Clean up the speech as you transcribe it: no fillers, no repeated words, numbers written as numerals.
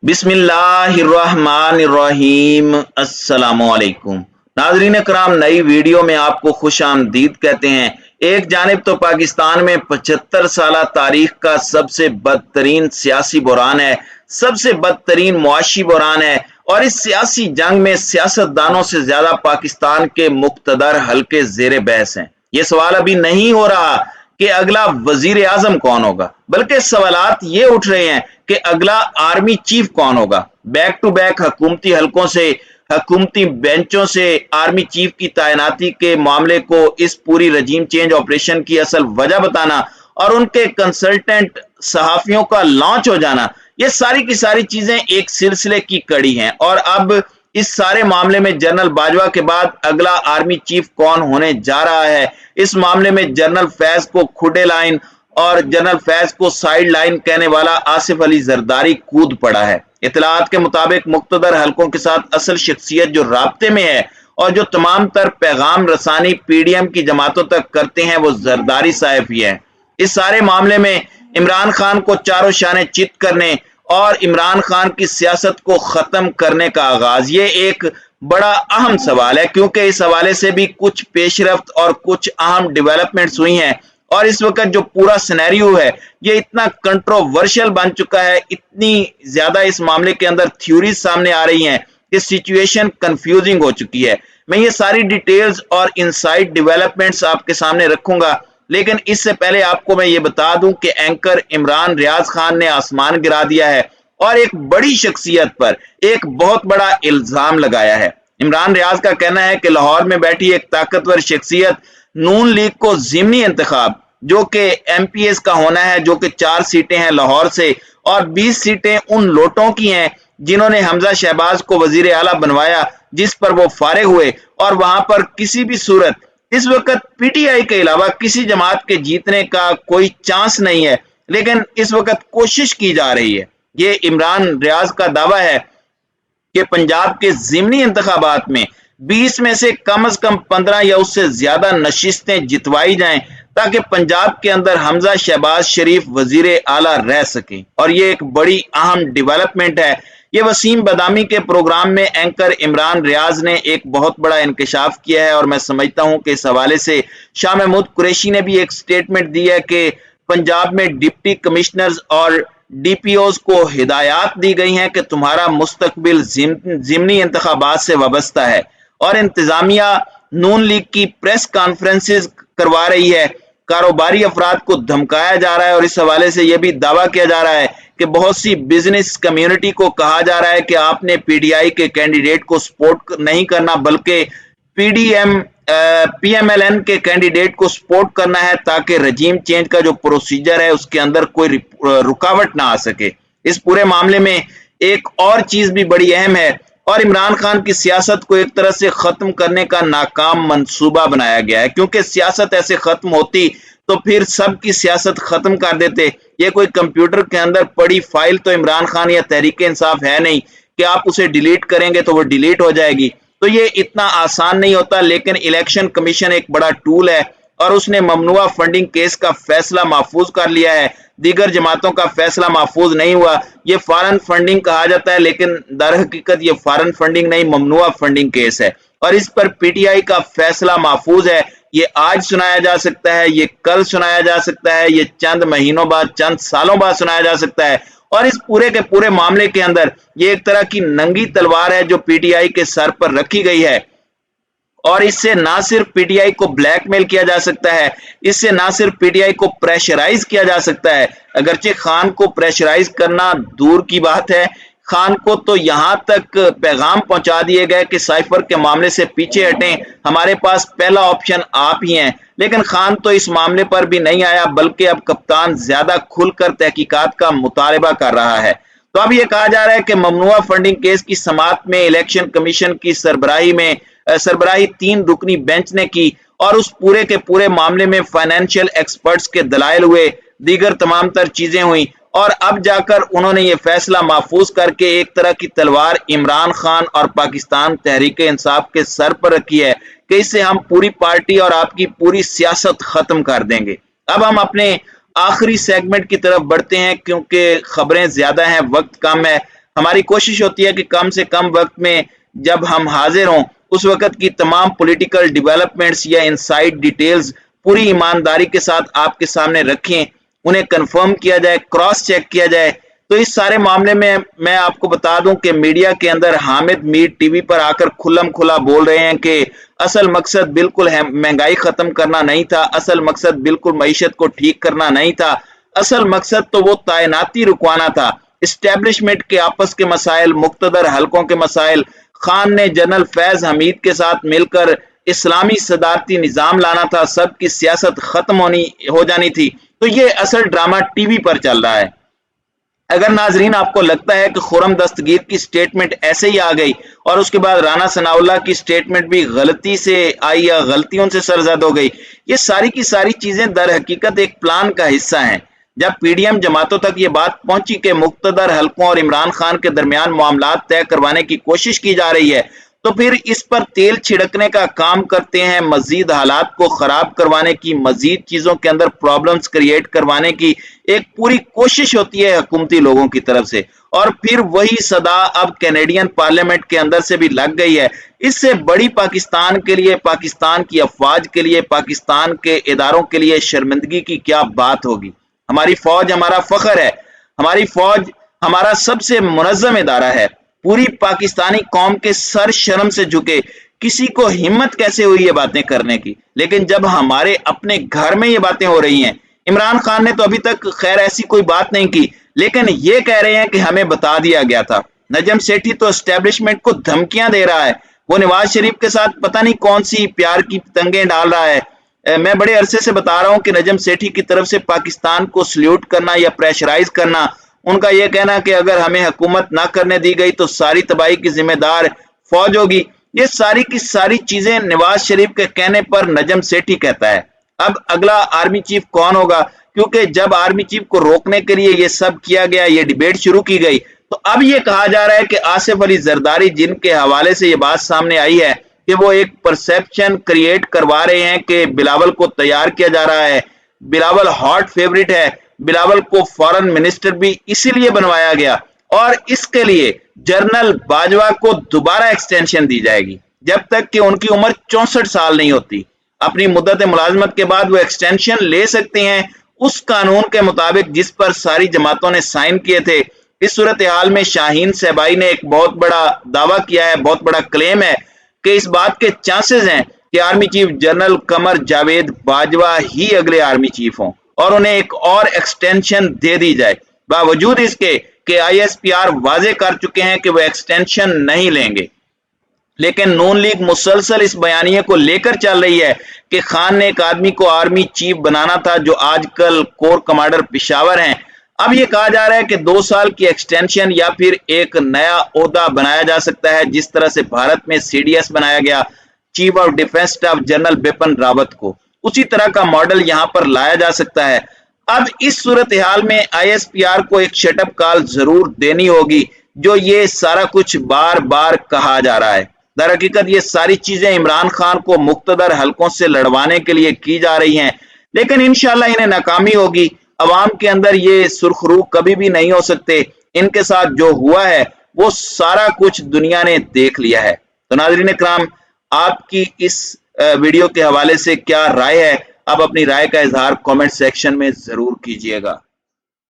बिस्मिल्लाहिर्रहमानिर्रहीम। अस्सलामुअलैकुम नाजरीन कराम, नई वीडियो में आपको खुश आमदीद कहते हैं। एक जानिब तो पाकिस्तान में 75 साला तारीख का सबसे बदतरीन सियासी बुरान है, सबसे बदतरीन मुआशी बुरान है, और इस सियासी जंग में सियासतदानों से ज्यादा पाकिस्तान के मुक्तदर हल्के जेर बहस हैं। ये सवाल अभी नहीं हो रहा कि अगला वजीर आजम कौन होगा, बल्कि सवालात ये उठ रहे हैं कि अगला आर्मी चीफ कौन होगा। बैक टू बैक हुकूमती हलकों से, हुकूमती बेंचों से आर्मी चीफ की तैनाती के मामले को इस पूरी रजीम चेंज ऑपरेशन की असल वजह बताना और उनके कंसल्टेंट सहाफियों का लॉन्च हो जाना, ये सारी की सारी चीजें एक सिलसिले की कड़ी हैं। और अब इस सारे मामले में जनरल बाजवा के बाद अगला आर्मी चीफ कौन होने जा रहा है, इस मामले में जनरल फैज को खुडे लाइन और जनरल फैज को साइड लाइन कहने वाला आसिफ अली जरदारी कूद पड़ा है। इतलात के मुताबिक मुक्तदर हलकों के साथ असल शख्सियत जो राब्ते में है और जो तमाम तर पैगाम रसानी पीडीएम की जमातों तक करते हैं, वो जरदारी साहब ही है। इस सारे मामले में इमरान खान को चारों शाने चित करने और इमरान खान की सियासत को खत्म करने का आगाज, ये एक बड़ा अहम सवाल है, क्योंकि इस हवाले से भी कुछ पेशरफ्त और कुछ अहम डेवलपमेंट्स हुई हैं। और इस वक्त जो पूरा सिनेरियो है ये इतना कंट्रोवर्शियल बन चुका है, इतनी ज्यादा इस मामले के अंदर थ्योरीज सामने आ रही हैं कि सिचुएशन कंफ्यूजिंग हो चुकी है। मैं ये सारी डिटेल्स और इनसाइड डेवलपमेंट्स आपके सामने रखूंगा, लेकिन इससे पहले आपको मैं ये बता दूं कि एंकर इमरान रियाज खान ने आसमान गिरा दिया है और एक बड़ी शख्सियत पर एक बहुत बड़ा इल्जाम लगाया है। इमरान रियाज का कहना है कि लाहौर में बैठी एक ताकतवर शख्सियत नून लीग को ज़िमनी इंतखाब, जो कि एमपीएस का होना है, जो कि 4 सीटें हैं लाहौर से और 20 सीटें उन लोटों की हैं जिन्होंने हमजा शहबाज को वजीर आला बनवाया, जिस पर वो फारिग हुए, और वहां पर किसी भी सूरत इस वक्त पीटीआई के अलावा किसी जमात के जीतने का कोई चांस नहीं है, लेकिन इस वक्त कोशिश की जा रही है। ये इमरान रियाज का दावा है कि पंजाब के ज़िमनी इंतखाबात में 20 में से कम 15 या उससे ज्यादा नशिस्तें जितवाई जाएं, ताकि पंजाब के अंदर हमजा शहबाज शरीफ वजीर आला रह सके। और ये एक बड़ी अहम डेवलपमेंट है। ये वसीम बदामी के प्रोग्राम में एंकर इमरान रियाज ने एक बहुत बड़ा इंकशाफ किया है, और मैं समझता हूं कि इस हवाले से शाह महमूद कुरैशी ने भी एक स्टेटमेंट दी है कि पंजाब में डिप्टी कमिश्नर्स और डीपीओज को हिदायत दी गई हैं कि तुम्हारा मुस्तकबिल ज़िमनी इंतखाबात से वाबस्ता है, और इंतजामिया नून लीग की प्रेस कॉन्फ्रेंसेस करवा रही है, कारोबारी अफराद को धमकाया जा रहा है, और इस हवाले से यह भी दावा किया जा रहा है कि बहुत सी बिजनेस कम्युनिटी को कहा जा रहा है कि आपने पीडीआई के कैंडिडेट को सपोर्ट नहीं करना, बल्कि पीएमएलएन के कैंडिडेट को सपोर्ट करना है, ताकि रजीम चेंज का जो प्रोसीजर है उसके अंदर कोई रुकावट ना आ सके। इस पूरे मामले में एक और चीज भी बड़ी अहम है, और इमरान खान की सियासत को एक तरह से खत्म करने का नाकाम मंसूबा बनाया गया है, क्योंकि सियासत ऐसे खत्म होती तो फिर सबकी सियासत खत्म कर देते। ये कोई कंप्यूटर के अंदर पड़ी फाइल तो इमरान खान या तहरीक इंसाफ है नहीं कि आप उसे डिलीट करेंगे तो वो डिलीट हो जाएगी। तो ये इतना आसान नहीं होता, लेकिन इलेक्शन कमीशन एक बड़ा टूल है, और उसने ममनुआ फंडिंग केस का फैसला महफूज कर लिया है। दीगर जमातों का फैसला महफूज नहीं हुआ। ये फॉरेन फंडिंग कहा जाता है, लेकिन दर हकीकत ये फॉरेन फंडिंग नहीं, ममनुआ फंडिंग केस है, और इस पर पीटीआई का फैसला महफूज है। ये आज सुनाया जा सकता है, ये कल सुनाया जा सकता है, ये चंद महीनों बाद, चंद सालों बाद सुनाया जा सकता है। और इस पूरे के पूरे मामले के अंदर ये एक तरह की नंगी तलवार है जो पीटीआई के सर पर रखी गई है, और इससे ना सिर्फ पीटीआई को ब्लैकमेल किया जा सकता है, इससे ना सिर्फ पीटीआई को प्रेशराइज किया जा सकता है। अगरचे खान को प्रेशराइज करना दूर की बात है, खान को तो यहां तक पैगाम पहुंचा दिए गए कि साइफर के मामले से पीछे हटें, हमारे पास पहला ऑप्शन आप ही हैं। लेकिन खान तो इस मामले पर भी नहीं आया, बल्कि अब कप्तान ज्यादा खुलकर तहकीकात का मुतालबा कर रहा है। तो अब यह कहा जा रहा है कि ममनुआ फंडिंग केस की समाअत में इलेक्शन कमीशन की सरबराही 3 रुकनी बेंच ने की, और उस पूरे के पूरे मामले में फाइनेंशियल एक्सपर्ट्स के दलाइल हुए, दीगर तमाम तर चीजें हुई, और अब जाकर उन्होंने ये फैसला महफूज करके एक तरह की तलवार इमरान खान और पाकिस्तान तहरीक इंसाफ के सर पर रखी है कि इससे हम पूरी पार्टी और आपकी पूरी सियासत खत्म कर देंगे। अब हम अपने आखिरी सेगमेंट की तरफ बढ़ते हैं, क्योंकि खबरें ज्यादा हैं, वक्त कम है। हमारी कोशिश होती है कि कम से कम वक्त में जब हम हाजिर हों उस वक्त की तमाम पॉलिटिकल डेवलपमेंट्स या इनसाइड डिटेल्स पूरी ईमानदारी के साथ आपके सामने रखें, उन्हें कंफर्म किया जाए, क्रॉस चेक किया जाए। तो इस सारे मामले में मैं आपको बता दूं कि मीडिया के अंदर हामिद मीर टीवी पर आकर खुल्लम खुला बोल रहे हैं कि असल मकसद बिल्कुल महंगाई खत्म करना नहीं था, असल मकसद बिल्कुल मईशत को ठीक करना नहीं था, असल मकसद तो वो तैनाती रुकवाना था, इस्टेब्लिशमेंट के आपस के मसाइल, मुख्तदर हलकों के मसाइल, खान ने जनरल फैज हमीद के साथ मिलकर इस्लामी सदारती निजाम लाना था, सबकी सियासत खत्म हो जानी थी। तो ये असल ड्रामा टीवी पर चल रहा है। अगर नाजरीन आपको लगता है कि खुर्रम दस्तगीर की स्टेटमेंट ऐसे ही आ गई और उसके बाद राना सनाउल्लाह की स्टेटमेंट भी गलती से आई या गलतियों से सरजद हो गई, ये सारी की सारी चीजें दर हकीकत एक प्लान का हिस्सा हैं। जब पीडीएम जमातों तक ये बात पहुंची कि मुख्तदर हलकों और इमरान खान के दरमियान मामलात तय करवाने की कोशिश की जा रही है, तो फिर इस पर तेल छिड़कने का काम करते हैं, मजीद हालात को खराब करवाने की, मजीद चीजों के अंदर प्रॉब्लम्स क्रिएट करवाने की एक पूरी कोशिश होती है हुकूमती लोगों की तरफ से। और फिर वही सदा अब कैनेडियन पार्लियामेंट के अंदर से भी लग गई है। इससे बड़ी पाकिस्तान के लिए, पाकिस्तान की अफवाज के लिए, पाकिस्तान के इदारों के लिए शर्मिंदगी की क्या बात होगी। हमारी फौज हमारा फख्र है, हमारी फौज हमारा सबसे मुनज़्ज़म इदारा है। पूरी पाकिस्तानी कौम के सर शर्म से झुके। किसी को हिम्मत कैसे हुई ये बातें करने की, लेकिन जब हमारे अपने घर में ये बातें हो रही हैं, इमरान खान ने तो अभी तक खैर ऐसी कोई बात नहीं की, लेकिन ये कह रहे हैं कि हमें बता दिया गया था। नजम सेठी तो एस्टेब्लिशमेंट को धमकियां दे रहा है, वो नवाज शरीफ के साथ पता नहीं कौन सी प्यार की पतंगें डाल रहा है। मैं बड़े अरसे से बता रहा हूं कि नजम सेठी की तरफ से पाकिस्तान को सल्यूट करना या प्रेशराइज करना, उनका यह कहना कि अगर हमें हुकूमत ना करने दी गई तो सारी तबाही की जिम्मेदार फौज होगी, ये सारी की सारी चीजें नवाज शरीफ के कहने पर नजम सेठी कहता है। अब अगला आर्मी चीफ कौन होगा, क्योंकि जब आर्मी चीफ को रोकने के लिए ये सब किया गया, ये डिबेट शुरू की गई, तो अब ये कहा जा रहा है कि आसिफ अली जरदारी, जिनके हवाले से ये बात सामने आई है कि वो एक परसेप्शन क्रिएट करवा रहे हैं कि बिलावल को तैयार किया जा रहा है, बिलावल हॉट फेवरेट है, बिलावल को फॉरेन मिनिस्टर भी इसीलिए बनवाया गया और इसके लिए जनरल बाजवा को दोबारा एक्सटेंशन दी जाएगी जब तक कि उनकी उम्र 64 साल नहीं होती। अपनी मुद्दत मुलाजमत के बाद वो एक्सटेंशन ले सकते हैं उस कानून के मुताबिक जिस पर सारी जमातों ने साइन किए थे। इस सूरत हाल में शाहीन सहबाई ने एक बहुत बड़ा दावा किया है, बहुत बड़ा क्लेम है कि इस बात के चांसेस हैं कि army chief general Qamar Javed Bajwa ही अगले आर्मी चीफ हों और उन्हें एक और एक्सटेंशन दे दी जाए, बावजूद इसके कि आईएसपीआर वाजे कर चुके हैं कि वो एक्सटेंशन नहीं लेंगे। लेकिन नून लीग मुसलसल इस बयानिए को लेकर चल रही है कि खान ने एक आदमी को आर्मी चीफ बनाना था जो आजकल कोर कमांडर पेशावर हैं। अब ये कहा जा रहा है कि 2 साल की एक्सटेंशन या फिर एक नया ओहदा बनाया जा सकता है, जिस तरह से भारत में सीडीएस बनाया गया, chief of defence staff general Bipin Rawat को, उसी तरह का मॉडल यहां पर लाया जा सकता है। अब इस सूरत हाल में आईएसपीआर को एक शटअप कॉल जरूर देनी होगी, जो ये सारा कुछ बार बार कहा जा रहा है। दर हकीकत ये सारी चीजें इमरान खान को मुख्तदर हलकों से लड़वाने के लिए की जा रही हैं, लेकिन इंशाल्लाह इन्हें नाकामी होगी। अवाम के अंदर ये सुरखरू कभी भी नहीं हो सकते। इनके साथ जो हुआ है वो सारा कुछ दुनिया ने देख लिया है। तो नाज़रीन इकराम, आपकी इस वीडियो के हवाले से क्या राय है? आप अपनी राय का इजहार कमेंट सेक्शन में जरूर कीजिएगा।